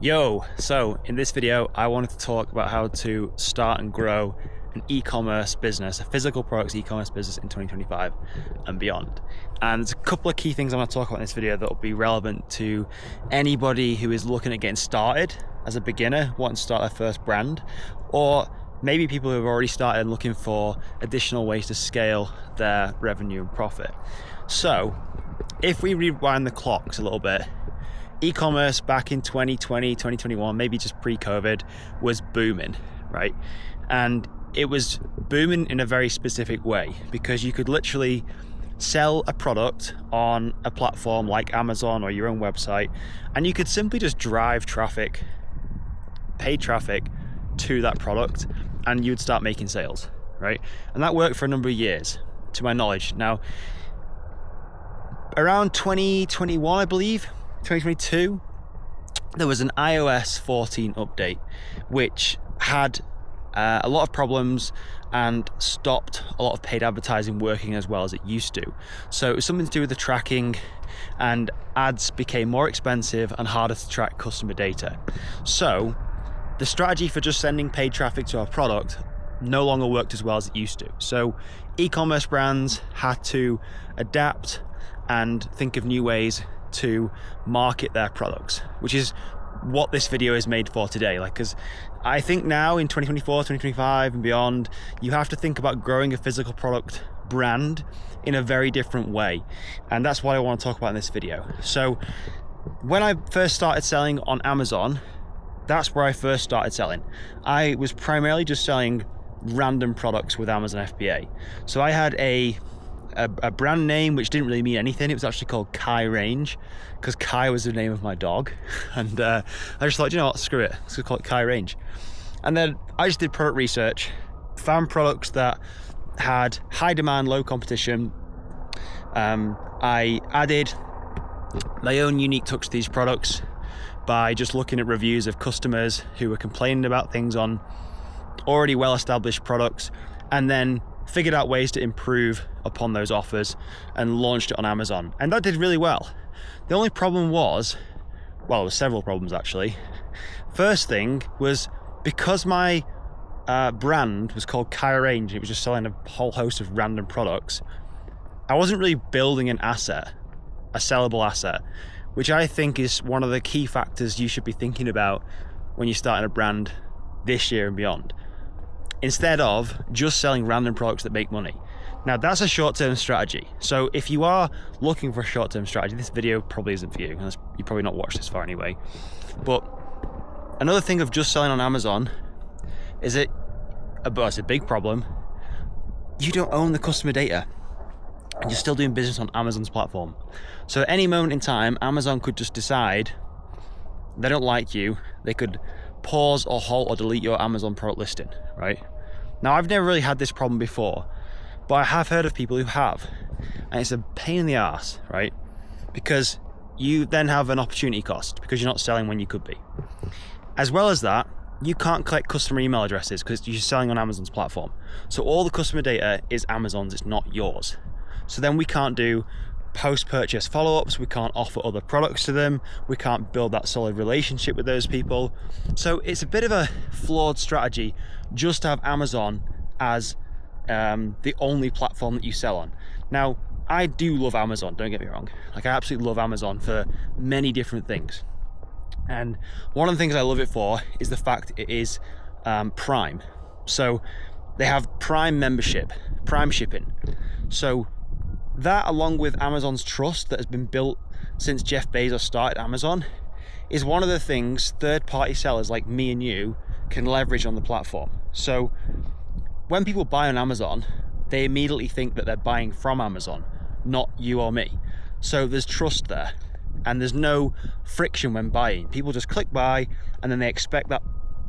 So in this video, I wanted to talk about how to start and grow an e-commerce business, a physical products e-commerce business in 2025 and beyond. And there's a couple of key things I'm going to talk about in this video that will be relevant to anybody who is looking at getting started as a beginner, wanting to start their first brand, or maybe people who have already started and looking for additional ways to scale their revenue and profit. So if we rewind the clocks a little bit, e-commerce back in 2020, 2021, maybe just pre-COVID, was booming, right? And it was booming in a very specific way because you could literally sell a product on a platform like Amazon or your own website, and you could simply just drive traffic, paid traffic to that product, and you'd start making sales, right? And that worked for a number of years, to my knowledge. Now, around 2021, I believe, 2022, there was an iOS 14 update which had a lot of problems and stopped a lot of paid advertising working as well as it used to. So it was something to do with the tracking, and ads became more expensive and harder to track customer data. So the strategy for just sending paid traffic to our product no longer worked as well as it used to. So e-commerce brands had to adapt and think of new ways to market their products, which is what this video is made for today. Because I think now in 2024, 2025 and beyond, you have to think about growing a physical product brand in a very different way. And that's what I want to talk about in this video. So when I first started selling on Amazon, that's where I first started selling. I was primarily just selling random products with Amazon FBA. So I had a brand name which didn't really mean anything. It was actually called Kai Range, because Kai was the name of my dog. And I just thought, you know what, screw it, let's call it Kai Range. And then I just did product research, found products that had high demand, low competition. I added my own unique touch to these products by just looking at reviews of customers who were complaining about things on already well-established products, and then figured out ways to improve upon those offers and launched it on Amazon. And that did really well. The only problem was, well, there were several problems actually. First thing was, because my brand was called Kai Range, it was just selling a whole host of random products, I wasn't really building an asset, a sellable asset, which I think is one of the key factors you should be thinking about when you're starting a brand this year and beyond, instead of just selling random products that make money. Now, that's a short-term strategy. So if you are looking for a short-term strategy, this video probably isn't for you. You probably not watched this far anyway. But another thing of just selling on Amazon is it's a big problem. You don't own the customer data, and you're still doing business on Amazon's platform. So at any moment in time, Amazon could just decide they don't like you. They could pause or halt or delete your Amazon product listing, right? Now, I've never really had this problem before, but I have heard of people who have, and it's a pain in the ass, right? Because you then have an opportunity cost because you're not selling when you could be. As well as that, you can't collect customer email addresses because you're selling on Amazon's platform. So all the customer data is Amazon's, it's not yours. So then we can't do post-purchase follow-ups, we can't offer other products to them, we can't build that solid relationship with those people. So it's a bit of a flawed strategy just to have Amazon as the only platform that you sell on. Now, I do love Amazon, don't get me wrong. I absolutely love Amazon for many different things. And one of the things I love it for is the fact it is Prime. So they have Prime membership, Prime shipping. So that, along with Amazon's trust that has been built since Jeff Bezos started Amazon, is one of the things third-party sellers like me and you can leverage on the platform. So when people buy on Amazon, they immediately think that they're buying from Amazon, not you or me. So there's trust there, and there's no friction when buying. People just click buy, and then they expect that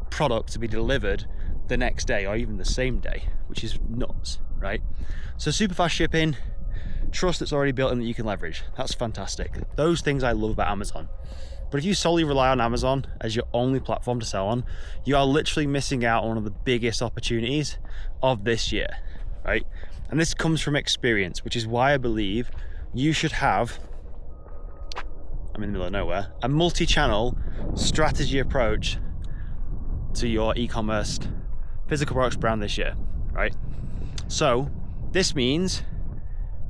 product to be delivered the next day or even the same day, which is nuts, right? So super fast shipping, trust that's already built in that you can leverage. That's fantastic. Those things I love about Amazon. But if you solely rely on Amazon as your only platform to sell on, you are literally missing out on one of the biggest opportunities of this year, right? And this comes from experience, which is why I believe you should have I'm in the middle of nowhere, a multi-channel strategy approach to your e-commerce physical products brand this year, right? So this means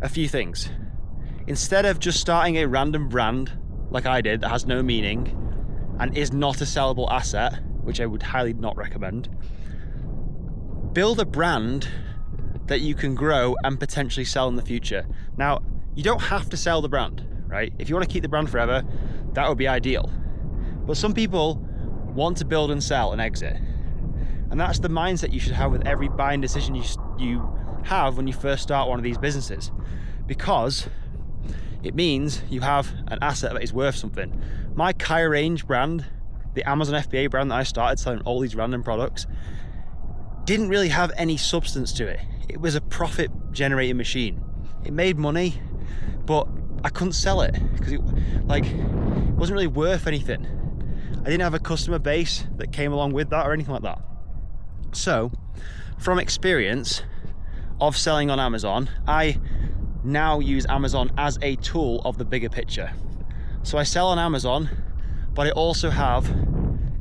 a few things. Instead of just starting a random brand like I did that has no meaning and is not a sellable asset, which I would highly not recommend, build a brand that you can grow and potentially sell in the future. Now, you don't have to sell the brand, right? If you want to keep the brand forever, that would be ideal. But some people want to build and sell and exit. And that's the mindset you should have with every buying decision you have when you first start one of these businesses. Because it means you have an asset that is worth something. My Kaya Range brand, the Amazon FBA brand that I started selling all these random products, didn't really have any substance to it. It was a profit generating machine. It made money, but I couldn't sell it because it wasn't really worth anything. I didn't have a customer base that came along with that or anything like that. So, from experience of selling on Amazon, I now use Amazon as a tool of the bigger picture. So I sell on Amazon, but I also have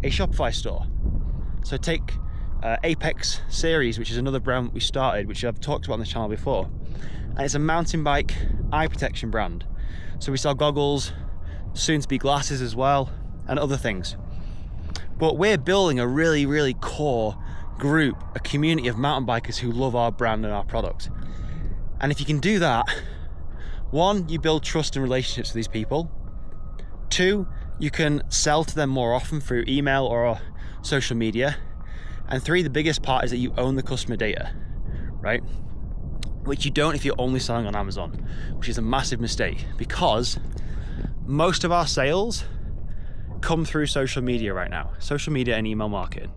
a Shopify store. So take Apex Series, which is another brand we started, which I've talked about on the channel before. And it's a mountain bike eye protection brand. So we sell goggles, soon to be glasses as well, and other things. But we're building a really, really core group, a community of mountain bikers who love our brand and our product. And if you can do that, one, you build trust and relationships with these people. Two, you can sell to them more often through email or social media. And three, the biggest part is that you own the customer data, right? Which you don't if you're only selling on Amazon, which is a massive mistake because most of our sales come through social media right now, social media and email marketing.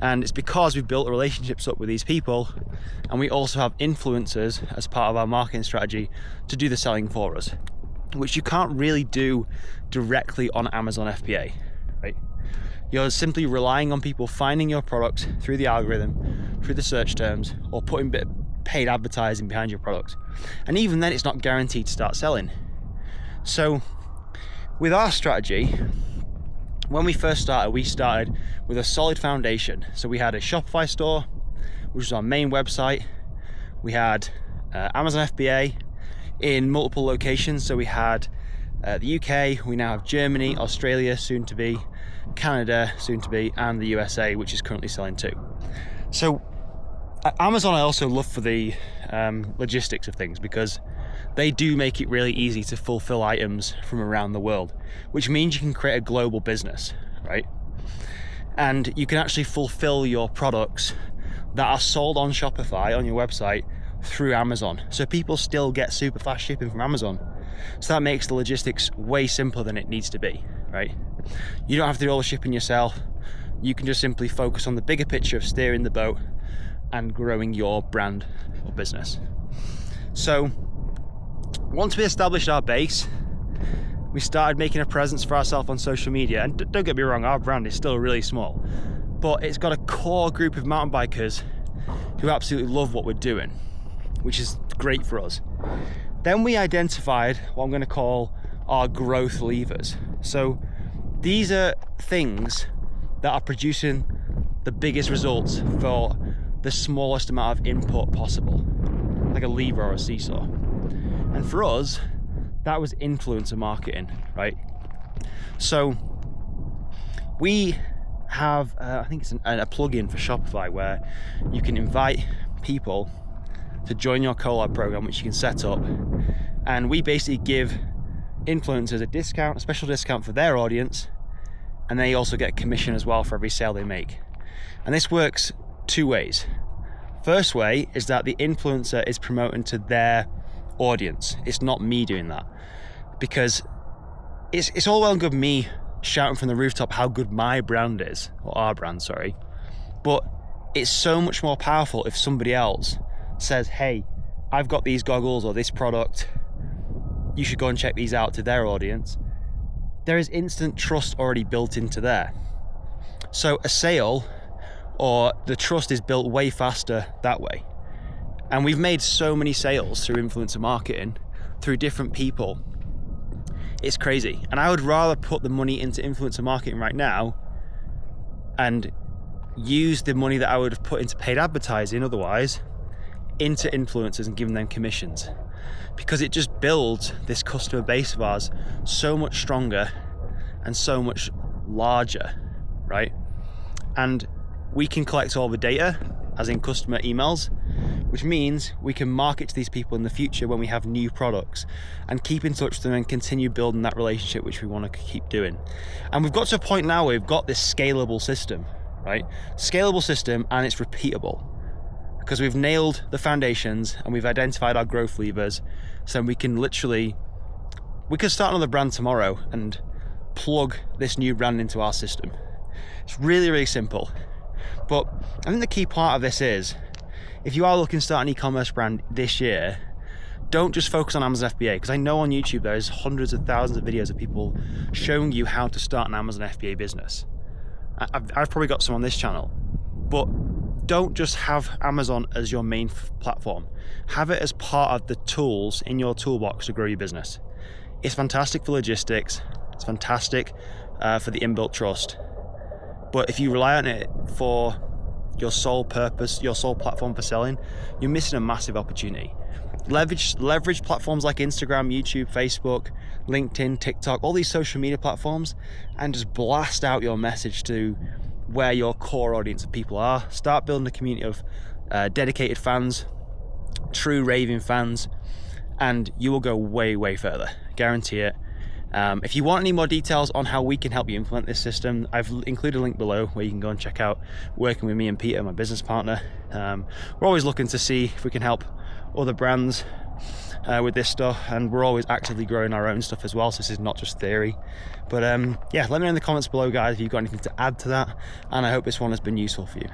And it's because we've built relationships up with these people, and we also have influencers as part of our marketing strategy to do the selling for us, which you can't really do directly on Amazon FBA, right? You're simply relying on people finding your product through the algorithm, through the search terms, or putting a bit of paid advertising behind your product. And even then, it's not guaranteed to start selling. So with our strategy, when we first started, we started with a solid foundation. So we had a Shopify store, which was our main website. We had Amazon FBA in multiple locations. So we had the UK, we now have Germany, Australia, soon to be, Canada, soon to be, and the USA, which is currently selling too. So at Amazon, I also love for the logistics of things because they do make it really easy to fulfill items from around the world, which means you can create a global business, right? And you can actually fulfill your products that are sold on Shopify on your website through Amazon. So people still get super fast shipping from Amazon. So that makes the logistics way simpler than it needs to be, right? You don't have to do all the shipping yourself. You can just simply focus on the bigger picture of steering the boat and growing your brand or business. So once we established our base, we started making a presence for ourselves on social media. And don't get me wrong, our brand is still really small, but it's got a core group of mountain bikers who absolutely love what we're doing, which is great for us. Then we identified what I'm going to call our growth levers. So these are things that are producing the biggest results for the smallest amount of input possible, like a lever or a seesaw. And for us, that was influencer marketing, right? So we have, I think it's a plugin for Shopify where you can invite people to join your collab program, which you can set up. And we basically give influencers a discount, a special discount for their audience. And they also get a commission as well for every sale they make. And this works two ways. First way is that the influencer is promoting to their audience. It's not me doing that, because it's all well and good me shouting from the rooftop how good my brand is, or our brand, sorry, but it's so much more powerful if somebody else says, hey, I've got these goggles or this product, you should go and check these out, to their audience. There is instant trust already built into there. So a sale or the trust is built way faster that way. And we've made so many sales through influencer marketing, through different people It's crazy. And I would rather put the money into influencer marketing right now and use the money that I would have put into paid advertising otherwise into influencers and giving them commissions, because it just builds this customer base of ours so much stronger and so much larger, right? And we can collect all the data, as in customer emails, which means we can market to these people in the future when we have new products and keep in touch with them and continue building that relationship, which we want to keep doing. And we've got to a point now where we've got this scalable system, right? Scalable system, and it's repeatable because we've nailed the foundations and we've identified our growth levers. So we can start another brand tomorrow and plug this new brand into our system. It's really, really simple. But I think the key part of this is, if you are looking to start an e-commerce brand this year, don't just focus on Amazon FBA, because I know on YouTube there's hundreds of thousands of videos of people showing you how to start an Amazon FBA business. I've probably got some on this channel, but don't just have Amazon as your main platform. Have it as part of the tools in your toolbox to grow your business. It's fantastic for logistics. It's fantastic for the inbuilt trust. But if you rely on it for your sole purpose, your sole platform for selling, you're missing a massive opportunity. Leverage platforms like Instagram, YouTube, Facebook, LinkedIn, TikTok, all these social media platforms, and just blast out your message to where your core audience of people are. Start building a community of dedicated fans, true raving fans, and you will go way, way further. Guarantee it. If you want any more details on how we can help you implement this system, I've included a link below where you can go and check out working with me and Peter, my business partner. We're always looking to see if we can help other brands with this stuff, and we're always actively growing our own stuff as well, so this is not just theory. But yeah, let me know in the comments below, guys, if you've got anything to add to that, and I hope this one has been useful for you.